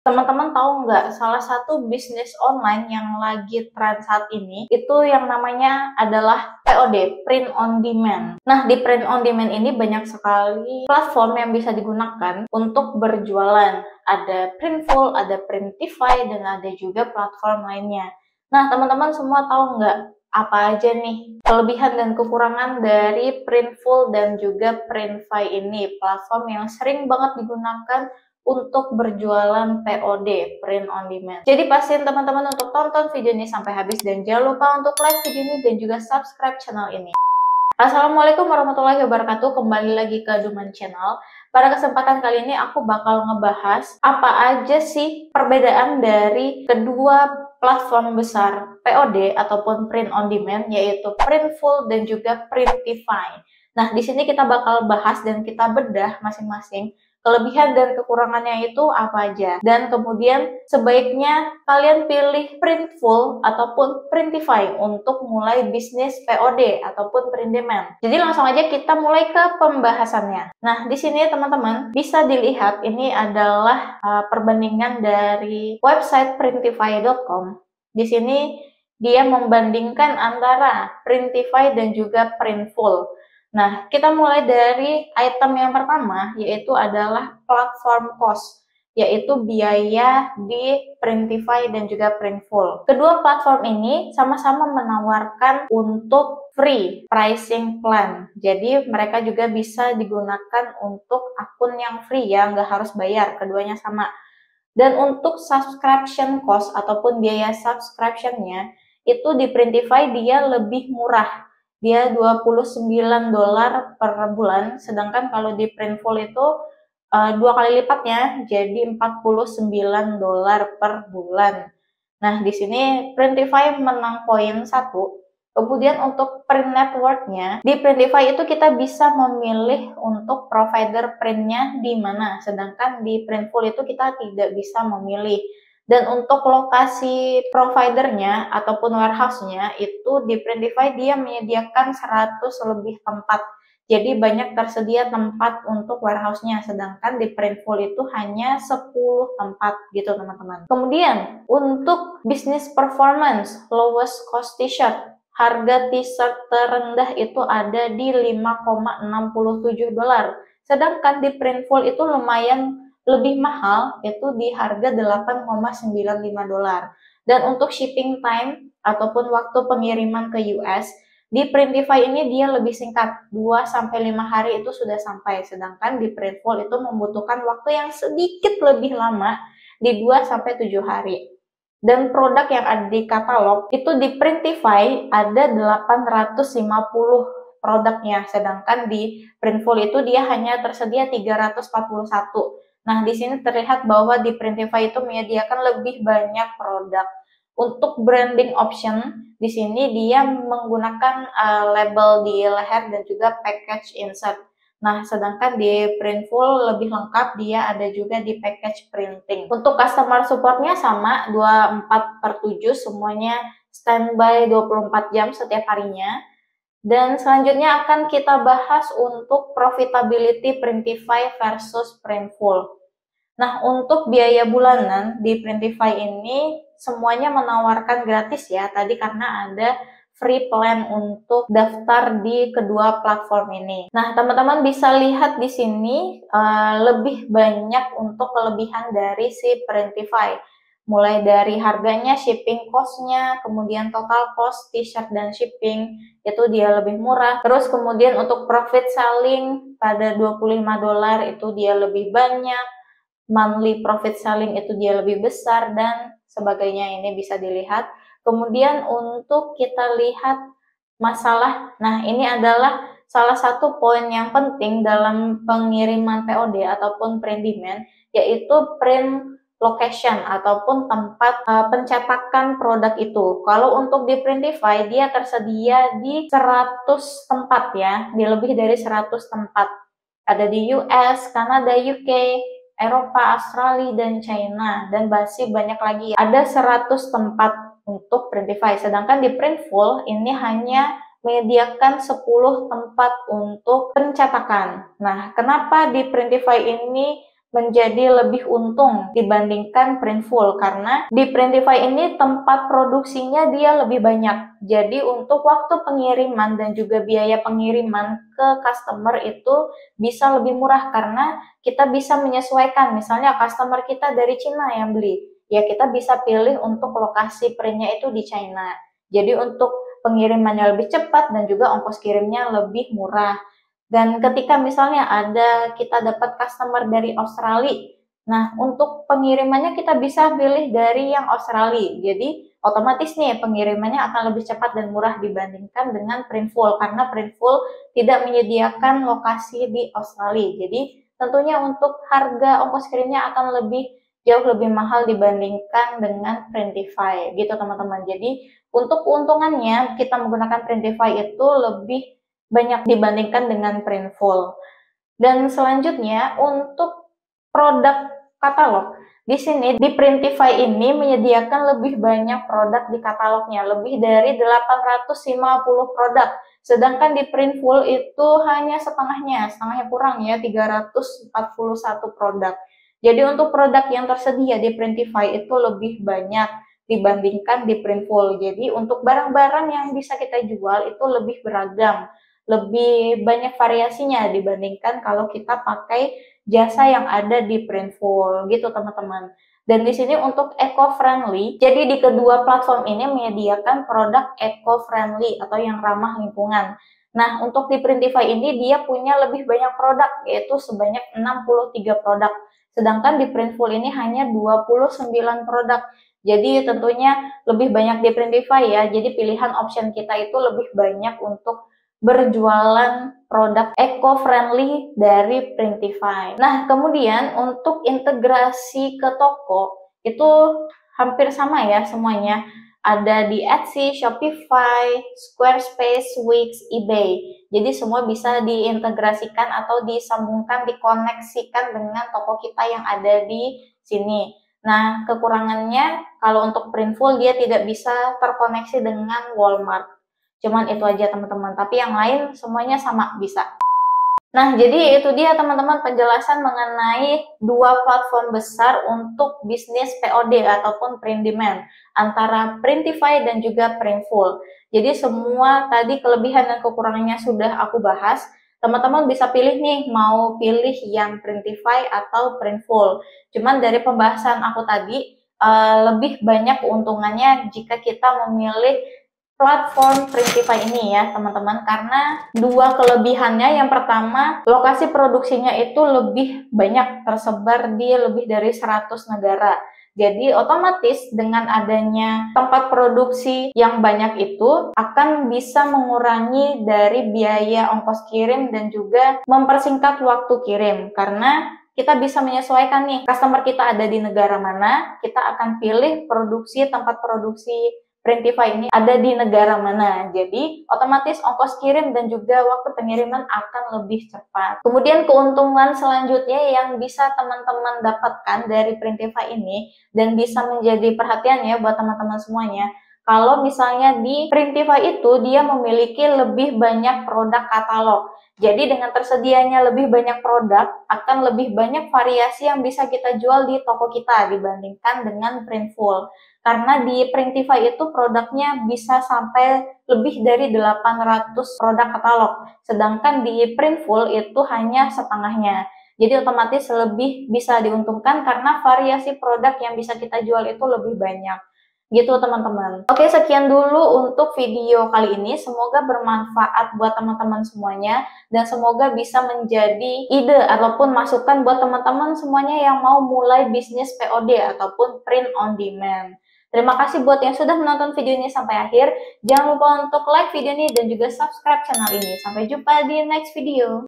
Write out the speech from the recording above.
Teman-teman tahu nggak, salah satu bisnis online yang lagi tren saat ini, itu yang namanya adalah POD, Print on Demand. Nah, di Print on Demand ini banyak sekali platform yang bisa digunakan untuk berjualan. Ada Printful, ada Printify, dan ada juga platform lainnya. Nah, teman-teman semua tahu nggak, apa aja nih kelebihan dan kekurangan dari Printful dan juga Printify ini, platform yang sering banget digunakan untuk berjualan POD, print on demand. Jadi pastiin teman-teman untuk tonton video ini sampai habis dan jangan lupa untuk like video ini dan juga subscribe channel ini. Assalamualaikum warahmatullahi wabarakatuh, kembali lagi ke Duman Channel. Pada kesempatan kali ini aku bakal ngebahas apa aja sih perbedaan dari kedua platform besar POD ataupun print on demand, yaitu Printful dan juga Printify. Nah, di sini kita bakal bahas dan kita bedah masing-masing kelebihan dan kekurangannya itu apa aja. Dan kemudian sebaiknya kalian pilih Printful ataupun Printify untuk mulai bisnis POD ataupun print demand. Jadi langsung aja kita mulai ke pembahasannya. Nah, di sini teman-teman bisa dilihat ini adalah perbandingan dari website printify.com. Di sini dia membandingkan antara Printify dan juga Printful. Nah, kita mulai dari item yang pertama, yaitu adalah platform cost, yaitu biaya di Printify dan juga Printful. Kedua platform ini sama-sama menawarkan untuk free pricing plan. Jadi, mereka juga bisa digunakan untuk akun yang free ya, nggak harus bayar, keduanya sama. Dan untuk subscription cost ataupun biaya subscription-nya, itu di Printify dia lebih murah. Dia $29 per bulan, sedangkan kalau di Printful itu dua kali lipatnya, jadi $49 per bulan. Nah, di sini Printify menang poin 1. Kemudian untuk print networknya, di Printify itu kita bisa memilih untuk provider printnya di mana, sedangkan di Printful itu kita tidak bisa memilih. Dan untuk lokasi providernya ataupun warehouse-nya itu di Printify dia menyediakan 100 lebih tempat. Jadi banyak tersedia tempat untuk warehouse-nya, sedangkan di Printful itu hanya 10 tempat gitu teman-teman. Kemudian untuk business performance, lowest cost t-shirt, harga t-shirt terendah itu ada di $5,67. Sedangkan di Printful itu lumayan lebih mahal, itu di harga $8,95. Dan untuk shipping time ataupun waktu pengiriman ke US, di Printify ini dia lebih singkat, 2-5 hari itu sudah sampai, sedangkan di Printful itu membutuhkan waktu yang sedikit lebih lama, di 2-7 hari. Dan produk yang ada di katalog itu di Printify ada 850 produknya, sedangkan di Printful itu dia hanya tersedia 341. Nah, di sini terlihat bahwa di Printify itu menyediakan lebih banyak produk. Untuk branding option, di sini dia menggunakan label di leher dan juga package insert. Nah, sedangkan di Printful lebih lengkap, dia ada juga di package printing. Untuk customer supportnya sama, 24/7, semuanya standby 24 jam setiap harinya. Dan selanjutnya akan kita bahas untuk profitability Printify versus Printful. Nah, untuk biaya bulanan di Printify ini semuanya menawarkan gratis ya, tadi karena ada free plan untuk daftar di kedua platform ini. Nah, teman-teman bisa lihat di sini lebih banyak untuk kelebihan dari si Printify. Mulai dari harganya, shipping cost-nya, kemudian total cost t-shirt dan shipping, itu dia lebih murah. Terus kemudian untuk profit selling pada $25 itu dia lebih banyak. Monthly profit selling itu dia lebih besar dan sebagainya, ini bisa dilihat. Kemudian untuk kita lihat masalah, nah ini adalah salah satu poin yang penting dalam pengiriman POD ataupun print demand, yaitu print location ataupun tempat pencetakan produk itu. Kalau untuk di Printify dia tersedia di 100 tempat ya, di lebih dari 100 tempat. Ada di US, Kanada, UK, Eropa, Australia, dan China, dan masih banyak lagi. Ada 100 tempat untuk Printify, sedangkan di Printful ini hanya menyediakan 10 tempat untuk pencetakan. Nah, kenapa di Printify ini menjadi lebih untung dibandingkan Printful, karena di Printify ini tempat produksinya dia lebih banyak. Jadi untuk waktu pengiriman dan juga biaya pengiriman ke customer itu bisa lebih murah karena kita bisa menyesuaikan. Misalnya customer kita dari Cina yang beli, ya kita bisa pilih untuk lokasi printnya itu di China. Jadi untuk pengirimannya lebih cepat dan juga ongkos kirimnya lebih murah. Dan ketika misalnya kita dapat customer dari Australia, nah untuk pengirimannya kita bisa pilih dari yang Australia. Jadi otomatis nih pengirimannya akan lebih cepat dan murah dibandingkan dengan Printful, karena Printful tidak menyediakan lokasi di Australia. Jadi tentunya untuk harga ongkos kirimnya akan jauh lebih mahal dibandingkan dengan Printify gitu teman-teman. Jadi untuk keuntungannya kita menggunakan Printify itu lebih banyak dibandingkan dengan Printful. Dan selanjutnya untuk produk katalog. Di sini di Printify ini menyediakan lebih banyak produk di katalognya, lebih dari 850 produk. Sedangkan di Printful itu hanya setengahnya kurang ya, 341 produk. Jadi untuk produk yang tersedia di Printify itu lebih banyak dibandingkan di Printful. Jadi untuk barang-barang yang bisa kita jual itu lebih beragam, lebih banyak variasinya dibandingkan kalau kita pakai jasa yang ada di Printful gitu teman-teman. Dan di sini untuk eco-friendly, jadi di kedua platform ini menyediakan produk eco-friendly atau yang ramah lingkungan. Nah, untuk di Printify ini dia punya lebih banyak produk, yaitu sebanyak 63 produk. Sedangkan di Printful ini hanya 29 produk. Jadi tentunya lebih banyak di Printify ya, jadi pilihan option kita itu lebih banyak untuk berjualan produk eco-friendly dari Printify. Nah, kemudian untuk integrasi ke toko itu hampir sama ya semuanya. Ada di Etsy, Shopify, Squarespace, Wix, eBay. Jadi semua bisa diintegrasikan atau disambungkan, dikoneksikan dengan toko kita yang ada di sini. Nah, kekurangannya kalau untuk Printful dia tidak bisa terkoneksi dengan Walmart. Cuman itu aja teman-teman, tapi yang lain semuanya sama bisa. Nah, jadi itu dia teman-teman penjelasan mengenai dua platform besar untuk bisnis POD ataupun print demand antara Printify dan juga Printful. Jadi semua tadi kelebihan dan kekurangannya sudah aku bahas. Teman-teman bisa pilih nih, mau pilih yang Printify atau Printful. Cuman dari pembahasan aku tadi, lebih banyak keuntungannya jika kita memilih platform Printify ini ya teman-teman, karena dua kelebihannya. Yang pertama, lokasi produksinya itu lebih banyak, tersebar di lebih dari 100 negara. Jadi otomatis dengan adanya tempat produksi yang banyak itu akan bisa mengurangi dari biaya ongkos kirim dan juga mempersingkat waktu kirim, karena kita bisa menyesuaikan nih customer kita ada di negara mana, kita akan pilih tempat produksi Printify ini ada di negara mana. Jadi otomatis ongkos kirim dan juga waktu pengiriman akan lebih cepat. Kemudian keuntungan selanjutnya yang bisa teman-teman dapatkan dari Printify ini dan bisa menjadi perhatian ya buat teman-teman semuanya. Kalau misalnya di Printify itu dia memiliki lebih banyak produk katalog. Jadi dengan tersedianya lebih banyak produk, akan lebih banyak variasi yang bisa kita jual di toko kita dibandingkan dengan Printful. Karena di Printify itu produknya bisa sampai lebih dari 800 produk katalog. Sedangkan di Printful itu hanya setengahnya. Jadi otomatis lebih bisa diuntungkan karena variasi produk yang bisa kita jual itu lebih banyak. Gitu teman-teman. Oke, sekian dulu untuk video kali ini. Semoga bermanfaat buat teman-teman semuanya dan semoga bisa menjadi ide ataupun masukan buat teman-teman semuanya yang mau mulai bisnis POD ataupun print on demand. Terima kasih buat yang sudah menonton video ini sampai akhir. Jangan lupa untuk like video ini dan juga subscribe channel ini. Sampai jumpa di next video.